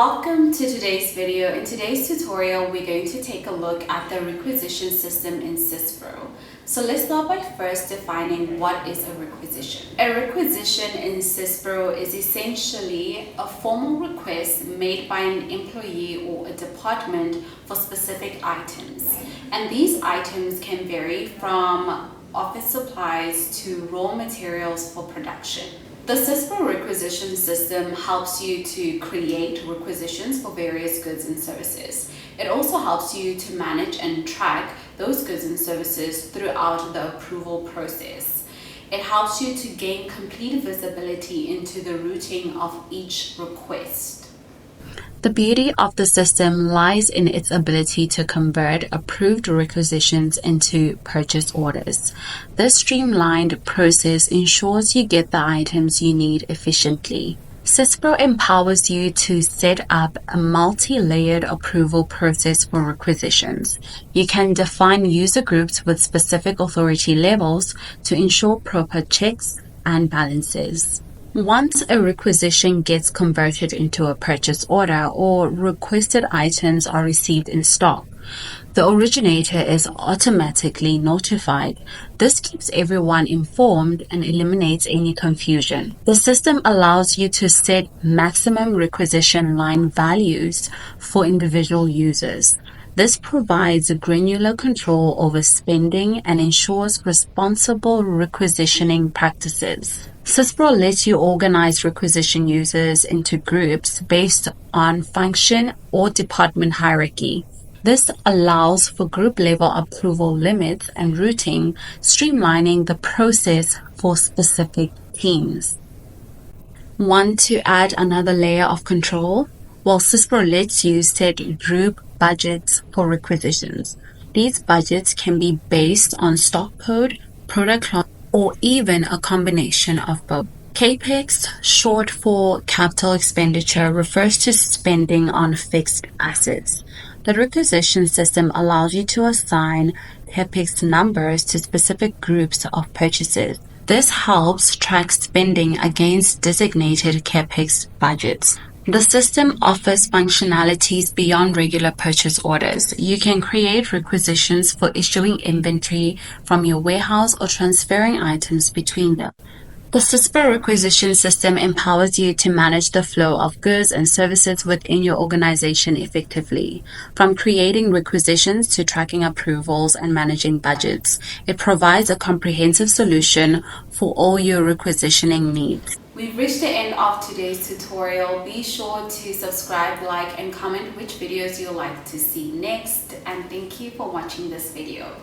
Welcome to today's video. In today's tutorial, we're going to take a look at the requisition system in Syspro. So let's start by first defining what is a requisition. A requisition in Syspro is essentially a formal request made by an employee or a department for specific items. And these items can vary from office supplies to raw materials for production. The Syspro requisition system helps you to create requisitions for various goods and services. It also helps you to manage and track those goods and services throughout the approval process. It helps you to gain complete visibility into the routing of each request. The beauty of the system lies in its ability to convert approved requisitions into purchase orders. This streamlined process ensures you get the items you need efficiently. Syspro empowers you to set up a multi-layered approval process for requisitions. You can define user groups with specific authority levels to ensure proper checks and balances. Once a requisition gets converted into a purchase order or requested items are received in stock, the originator is automatically notified. This keeps everyone informed and eliminates any confusion. The system allows you to set maximum requisition line values for individual users. This provides granular control over spending and ensures responsible requisitioning practices. Syspro lets you organize requisition users into groups based on function or department hierarchy. This allows for group-level approval limits and routing, streamlining the process for specific teams. Want to add another layer of control? Well, Syspro lets you set group budgets for requisitions. These budgets can be based on stock code, product class, or even a combination of both. CAPEX, short for capital expenditure, refers to spending on fixed assets. The requisition system allows you to assign CAPEX numbers to specific groups of purchases. This helps track spending against designated CAPEX budgets. The system offers functionalities beyond regular purchase orders. You can create requisitions for issuing inventory from your warehouse or transferring items between them. The Syspro requisition system empowers you to manage the flow of goods and services within your organization effectively. From creating requisitions to tracking approvals and managing budgets, it provides a comprehensive solution for all your requisitioning needs. We've reached the end of today's tutorial. Be sure to subscribe, like, and comment which videos you'd like to see next. And thank you for watching this video.